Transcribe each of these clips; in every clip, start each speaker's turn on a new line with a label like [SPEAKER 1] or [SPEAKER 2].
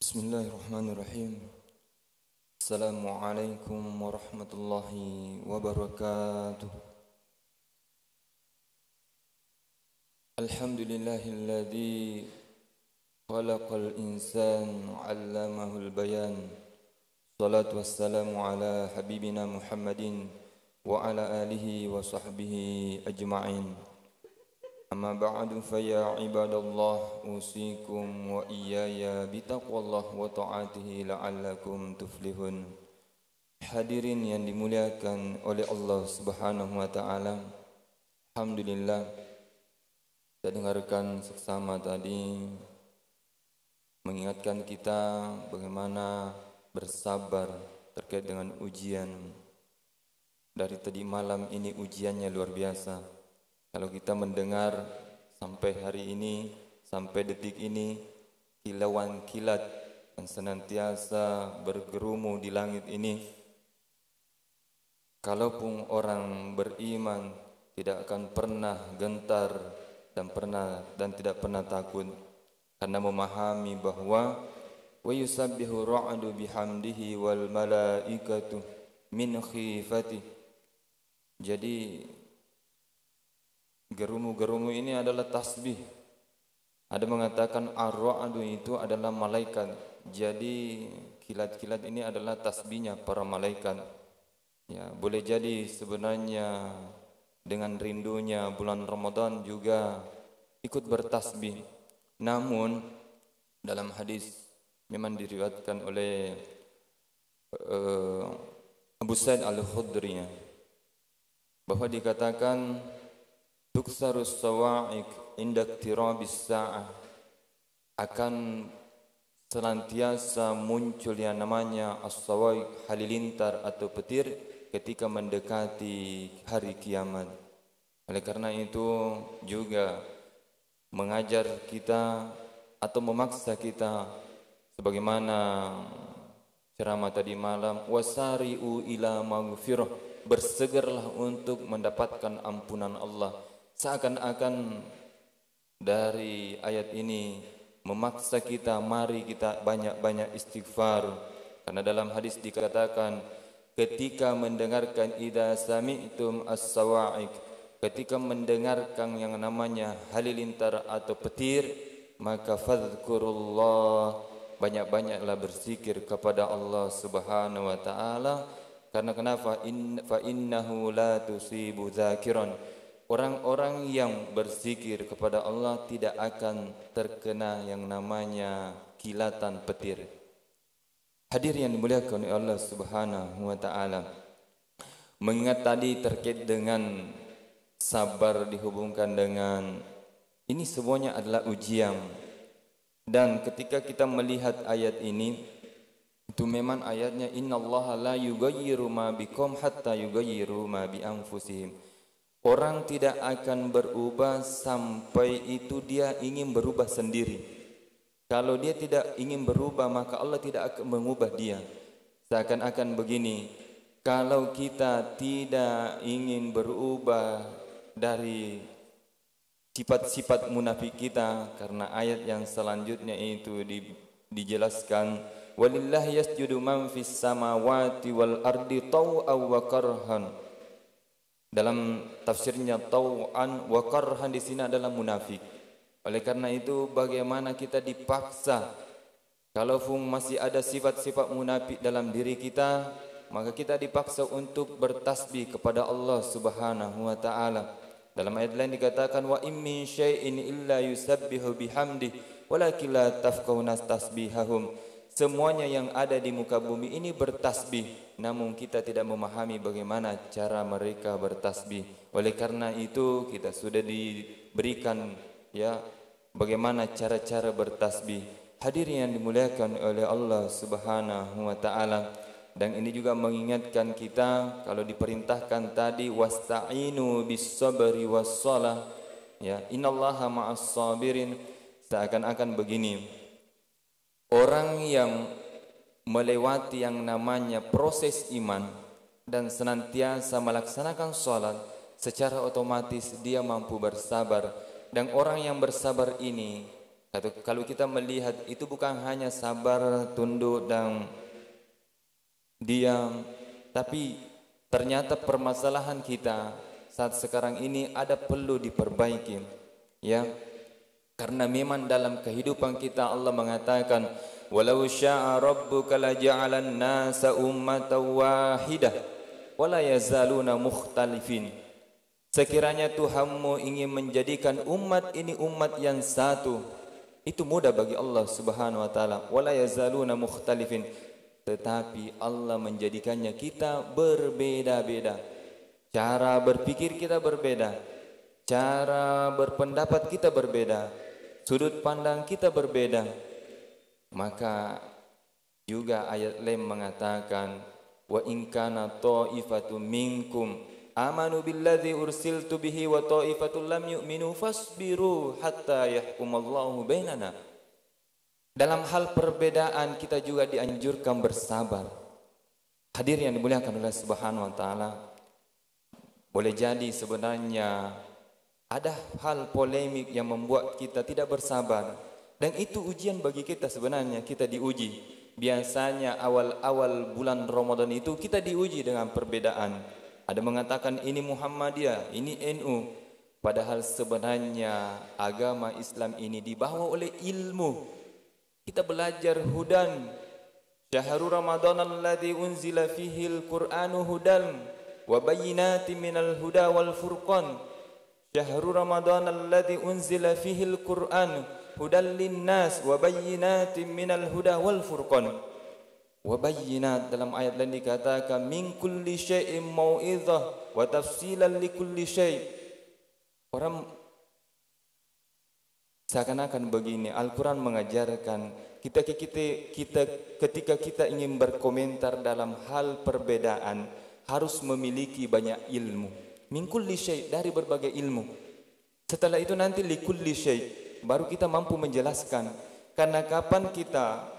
[SPEAKER 1] Bismillahirrahmanirrahim. Assalamualaikum warahmatullahi wabarakatuh. Alhamdulillahilladzi khalaqal insana 'allamahul bayan. Shalatu wassalamu ala habibina Muhammadin wa ala alihi wa sahbihi ajma'in. Amma ba'du fa ya ibadallah usikum wa iyaya bitaqwallah wa ta'atihi la'allakum tuflihun. Hadirin yang dimuliakan oleh Allah Subhanahu wa taala. Alhamdulillah kita dengarkan seksama tadi mengingatkan kita bagaimana bersabar terkait dengan ujian. Dari tadi malam ini ujiannya luar biasa. Kalau kita mendengar sampai hari ini, sampai detik ini, kilauan kilat yang senantiasa bergerumu di langit ini, kalaupun orang beriman tidak akan pernah gentar dan tidak pernah takut, karena memahami bahwa wa yusabbihu ra'du bihamdihi wal malaikatu min khifati. Jadi gerumu-gerumu ini adalah tasbih. Ada mengatakan ar-ra'du itu adalah malaikat. Jadi kilat-kilat ini adalah tasbihnya para malaikat. Ya, boleh jadi sebenarnya dengan rindunya bulan Ramadan juga ikut bertasbih. Namun dalam hadis memang diriwayatkan oleh Abu Sa'id Al-Khudri bahwa dikatakan tuksarus sawa'iq inda iqtirabis sa'ah, akan senantiasa muncul yang namanya as-sawa'iq, halilintar atau petir ketika mendekati hari kiamat. Oleh karena itu juga mengajar kita atau memaksa kita sebagaimana ceramah tadi malam, wasari'u ila maghfirah, bersegeralah untuk mendapatkan ampunan Allah. Seakan-akan dari ayat ini memaksa kita, mari kita banyak-banyak istighfar. Karena dalam hadis dikatakan ketika mendengarkan idza sami'tum as-sawa'iq, ketika mendengarkan yang namanya halilintar atau petir, maka fadhkurullah, banyak-banyaklah berzikir kepada Allah Subhanahu wa taala. Karena kenapa? Fa innahu la tusibu dzakiran. Orang-orang yang berzikir kepada Allah tidak akan terkena yang namanya kilatan petir. Hadir yang dimuliakan oleh Allah Subhanahu wa taala. Mengingat tadi terkait dengan sabar dihubungkan dengan ini semuanya adalah ujian. Dan ketika kita melihat ayat ini, itu memang ayatnya innallaha la yughayyiru ma biqom hatta yughayyiru ma bi anfusihim. Orang tidak akan berubah sampai itu dia ingin berubah sendiri. Kalau dia tidak ingin berubah, maka Allah tidak akan mengubah dia. Seakan-akan begini, kalau kita tidak ingin berubah dari sifat-sifat munafik kita, karena ayat yang selanjutnya itu dijelaskan walillahi yasjudu man fis samawati wal ardi taw'aw wa karhan. Dalam tafsirnya tau'an wa karhan di sini adalah munafik. Oleh karena itu bagaimana kita dipaksa, kalaupun masih ada sifat-sifat munafik dalam diri kita, maka kita dipaksa untuk bertasbih kepada Allah Subhanahu wa taala. Dalam ayat lain dikatakan wa in min syai'in illa yusabbihu bihamdihi walakin la tafqahuna tasbihahum. Semuanya yang ada di muka bumi ini bertasbih, namun kita tidak memahami bagaimana cara mereka bertasbih. Oleh karena itu kita sudah diberikan ya bagaimana cara-cara bertasbih. Hadirin yang dimuliakan oleh Allah Subhanahu wa taala. Dan ini juga mengingatkan kita kalau diperintahkan tadi wasta'inu bis-sabri was-shalah, ya innallaha ma'as sabirin. Seakan-akan begini, orang yang melewati yang namanya proses iman dan senantiasa melaksanakan sholat, secara otomatis dia mampu bersabar. Dan orang yang bersabar ini Kalau kita melihat itu bukan hanya sabar, tunduk dan diam, tapi ternyata permasalahan kita saat sekarang ini ada perlu diperbaiki, ya. Karena memang dalam kehidupan kita Allah mengatakan, walau syaa rabbuka laja'alan nasa ummatan wahidah wala yazaluna mukhtalifin. Sekiranya Tuhanmu ingin menjadikan umat ini umat yang satu, itu mudah bagi Allah Subhanahu wa taala. Wala yazaluna mukhtalifin. Tetapi Allah menjadikannya kita berbeda-beda. Cara berpikir kita berbeda. Cara berpendapat kita berbeda. Sudut pandang kita berbeda. Maka juga ayat lain mengatakan, wa in kana ta'ifatun minkum amanu billadzi ursiltu bihi wa ta'ifatul lam yu'minu fasbiru hatta yahkumallahu bainana. Dalam hal perbedaan kita juga dianjurkan bersabar. Hadir yang dimuliakan oleh Subhanahu wa taala. Boleh jadi sebenarnya ada hal polemik yang membuat kita tidak bersabar, dan itu ujian bagi kita sebenarnya. Kita diuji. Biasanya awal-awal bulan Ramadan itu kita diuji dengan perbedaan. Ada mengatakan ini Muhammadiyah, ini NU. Padahal sebenarnya agama Islam ini dibawa oleh ilmu. Kita belajar hudan. Syahrul Ramadan alladzi unzila fihi al-Qur'anu hudan wa bayyinatin minal huda wal furqan. Syahrul Ramadan alladzi unzila fihi al-Qur'an hudan linnas wa bayyinatin minal huda wal furqan. Wa bayyinat dalam ayat lain dikatakan min kulli syai'in mau'izah wa tafsilan li kulli syai'. Orang seakan-akan begini, Al-Quran mengajarkan kita ketika kita ingin berkomentar dalam hal perbedaan harus memiliki banyak ilmu. Min kulli syai', dari berbagai ilmu. Setelah itu nanti li kulli syai', baru kita mampu menjelaskan. Karena kapan kita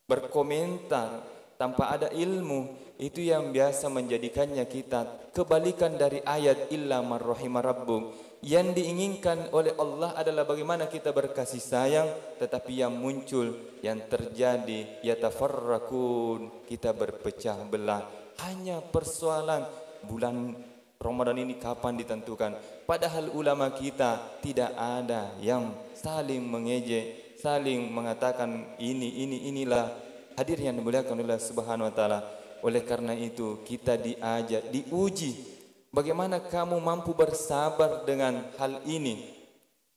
[SPEAKER 1] berkomentar tanpa ada ilmu, itu yang biasa menjadikannya kita kebalikan dari ayat illa man rahima rabbuk. Yang diinginkan oleh Allah adalah bagaimana kita berkasih sayang, tetapi yang muncul, yang terjadi, yatafarrakun, kita berpecah belah. Hanya persoalan bulan Ramadan ini kapan ditentukan. Padahal ulama kita tidak ada yang saling mengejek, saling mengatakan inilah. Hadir yang dimuliakan oleh Subhanahu wa taala. Oleh karena itu kita diajak, diuji. Bagaimana kamu mampu bersabar dengan hal ini?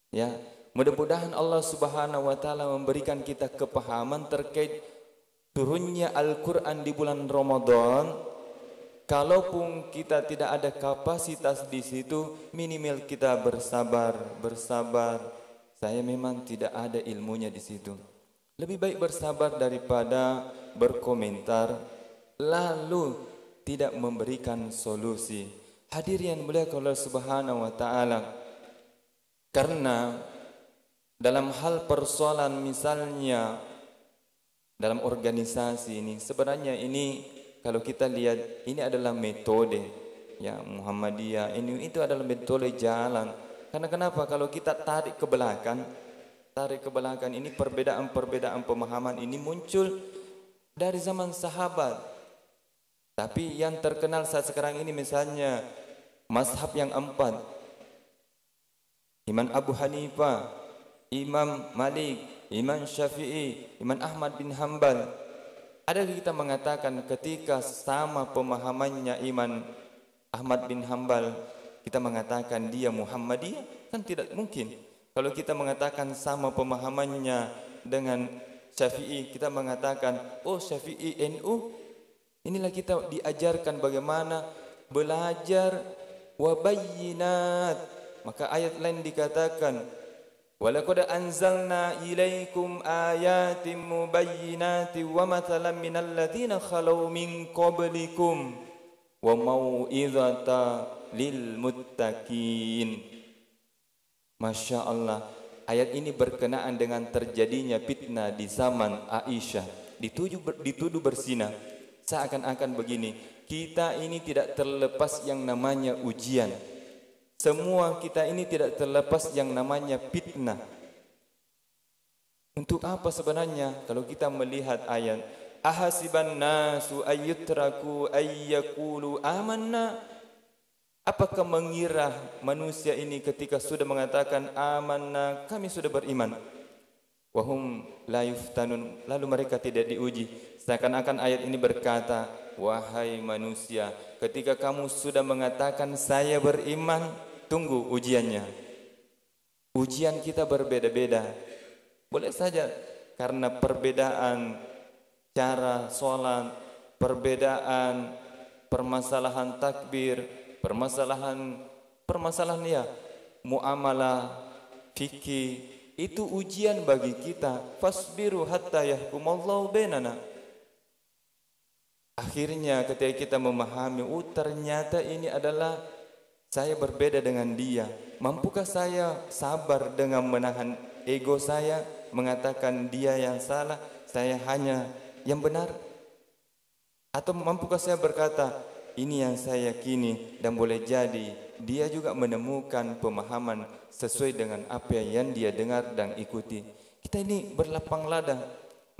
[SPEAKER 1] Ya, mudah-mudahan Allah Subhanahu wa taala memberikan kita kepahaman terkait turunnya Al-Qur'an di bulan Ramadan. Kalaupun kita tidak ada kapasitas di situ, minimal kita bersabar. Saya memang tidak ada ilmunya di situ. Lebih baik bersabar daripada berkomentar lalu tidak memberikan solusi. Hadir yang mulia Allah Subhanahu wa taala. Karena dalam hal persoalan misalnya dalam organisasi ini, sebenarnya ini kalau kita lihat ini adalah metode ya Muhammadiyah, ini itu adalah metode jalan. Karena kenapa? Kalau kita tarik ke belakang ini perbedaan pemahaman ini muncul dari zaman sahabat. Tapi yang terkenal saat sekarang ini misalnya mazhab yang 4, Imam Abu Hanifah, Imam Malik, Imam Syafi'i, Imam Ahmad bin Hanbal. Ada kita mengatakan ketika sama pemahamannya Imam Ahmad bin Hanbal, kita mengatakan dia Muhammadiyah? Kan tidak mungkin. Kalau kita mengatakan sama pemahamannya dengan Syafi'i, kita mengatakan oh Syafi'i NU. Inilah kita diajarkan bagaimana belajar wabayinat. Maka ayat lain dikatakan walaqad anzalna ilaikum ayatin mubayyinatin wa mathalan minal ladzina khalau min qablikum wa mau'izata lil muttaqin. Masya Allah, ayat ini berkenaan dengan terjadinya fitnah di zaman Aisyah, dituduh berzina. Seakan-akan begini, kita ini tidak terlepas yang namanya ujian. Semua kita ini tidak terlepas yang namanya fitnah. Untuk apa sebenarnya kalau kita melihat ayat ahasiban nasu ayyutraku ayyakulu amanna? Apakah mengira manusia ini ketika sudah mengatakan amanna, kami sudah beriman, wahum la yuftanun, lalu mereka tidak diuji? Seakan-akan ayat ini berkata, wahai manusia, ketika kamu sudah mengatakan saya beriman, tunggu ujiannya. Ujian kita berbeda-beda. Boleh saja karena perbedaan cara sholat, perbedaan permasalahan takbir, permasalahan ya muamalah, fikih, itu ujian bagi kita. Fasbiru hatta yahkumallahu bainana. Akhirnya ketika kita memahami, ternyata ini adalah saya berbeda dengan dia. Mampukah saya sabar dengan menahan ego saya, mengatakan dia yang salah, saya hanya yang benar? Atau mampukah saya berkata, ini yang saya yakini, dan boleh jadi dia juga menemukan pemahaman sesuai dengan apa yang dia dengar dan ikuti. Kita ini berlapang lada.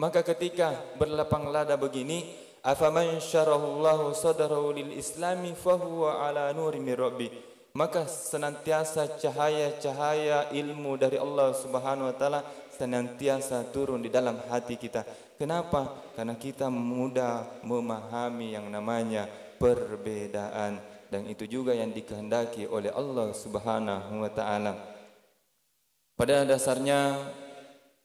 [SPEAKER 1] Maka ketika berlapang lada begini, afaman syarahullahu sadrahu lil islami fahuwa ala nuri min rabbi, maka senantiasa cahaya-cahaya ilmu dari Allah Subhanahu wa taala senantiasa turun di dalam hati kita. Kenapa? Karena kita mudah memahami yang namanya perbedaan, dan itu juga yang dikehendaki oleh Allah Subhanahu wa taala. Pada dasarnya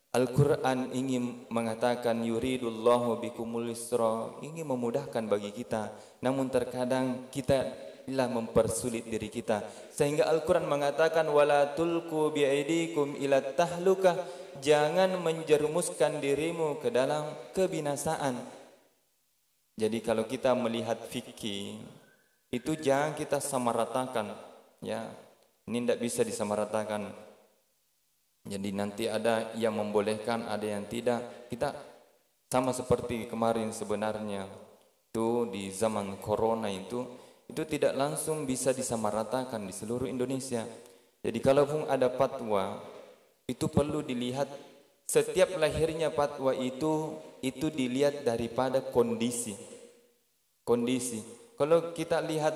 [SPEAKER 1] Al-Quran ingin mengatakan yuridullahu bikumul yusra, ingin memudahkan bagi kita. Namun terkadang kita lah mempersulit diri kita, sehingga Al-Quran mengatakan wala tulku biaidikum ila tahlukah, jangan menjerumuskan dirimu ke dalam kebinasaan. Jadi kalau kita melihat fikih itu jangan kita samaratakan, ya. Ini tidak bisa disamaratakan. Jadi nanti ada yang membolehkan, ada yang tidak. Kita sama seperti kemarin sebenarnya itu di zaman corona itu tidak langsung bisa disamaratakan di seluruh Indonesia. Jadi kalaupun ada fatwa, itu perlu dilihat setiap lahirnya fatwa itu dilihat daripada kondisi. Kalau kita lihat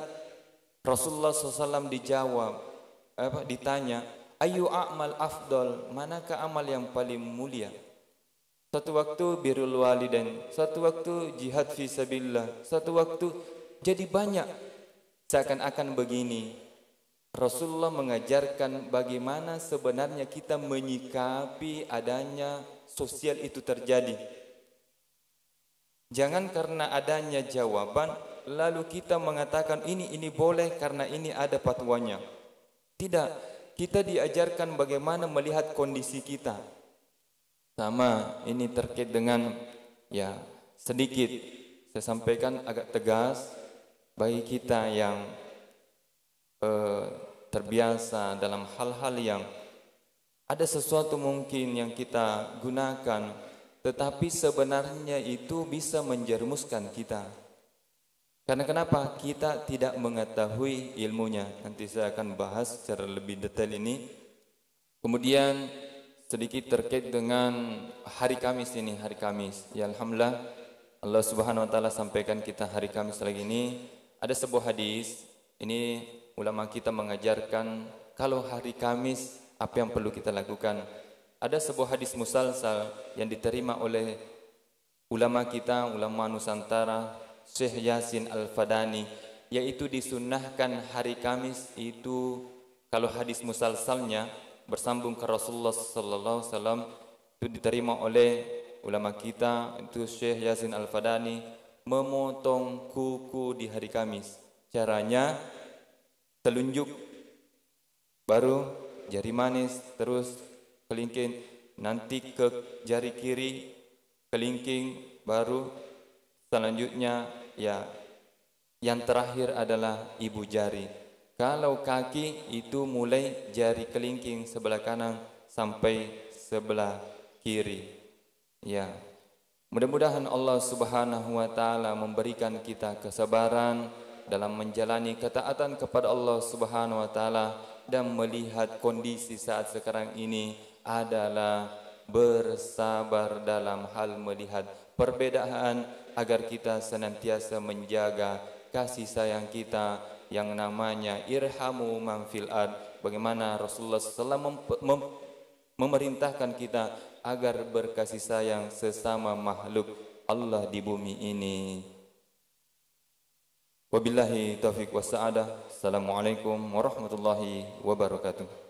[SPEAKER 1] Rasulullah SAW dijawab, ditanya, ayu a'mal afdal, manakah amal yang paling mulia? Satu waktu birrul walidain, satu waktu jihad fi sabilillah, satu waktu, jadi banyak. Seakan-akan begini, Rasulullah mengajarkan bagaimana sebenarnya kita menyikapi adanya sosial itu terjadi. Jangan karena adanya jawaban lalu kita mengatakan ini boleh karena ini ada fatwanya. Tidak, kita diajarkan bagaimana melihat kondisi kita. Sama ini terkait dengan ya sedikit saya sampaikan agak tegas bagi kita yang terbiasa dalam hal-hal yang ada sesuatu mungkin yang kita gunakan, tetapi sebenarnya itu bisa menjerumuskan kita. Karena kenapa? Kita tidak mengetahui ilmunya. Nanti saya akan bahas secara lebih detail ini. Kemudian sedikit terkait dengan hari Kamis ini, hari Kamis. Ya alhamdulillah Allah Subhanahu wa taala sampaikan kita hari Kamis lagi ini. Ada sebuah hadis, ini ulama kita mengajarkan kalau hari Kamis apa yang perlu kita lakukan. Ada sebuah hadis musalsal yang diterima oleh ulama kita, ulama Nusantara, Syekh Yasin Al-Fadani, yaitu disunnahkan hari Kamis itu kalau hadis musalsalnya bersambung ke Rasulullah sallallahu alaihi wasallam itu diterima oleh ulama kita itu Syekh Yasin Al-Fadani, memotong kuku di hari Kamis. Caranya telunjuk, baru jari manis, terus kelingking, nanti ke jari kiri, kelingking, baru selanjutnya ya yang terakhir adalah ibu jari. Kalau kaki itu mulai jari kelingking sebelah kanan sampai sebelah kiri. Ya. Mudah-mudahan Allah Subhanahu wa taala memberikan kita kesabaran dalam menjalani ketaatan kepada Allah Subhanahu wa taala dan melihat kondisi saat sekarang ini adalah bersabar dalam hal melihat perbedaan agar kita senantiasa menjaga kasih sayang kita yang namanya irhamu man fil ard. Bagaimana Rasulullah SAW memerintahkan kita agar berkasih sayang sesama makhluk Allah di bumi ini. Wabillahi taufiq wa sa'adah. Assalamualaikum warahmatullahi wabarakatuh.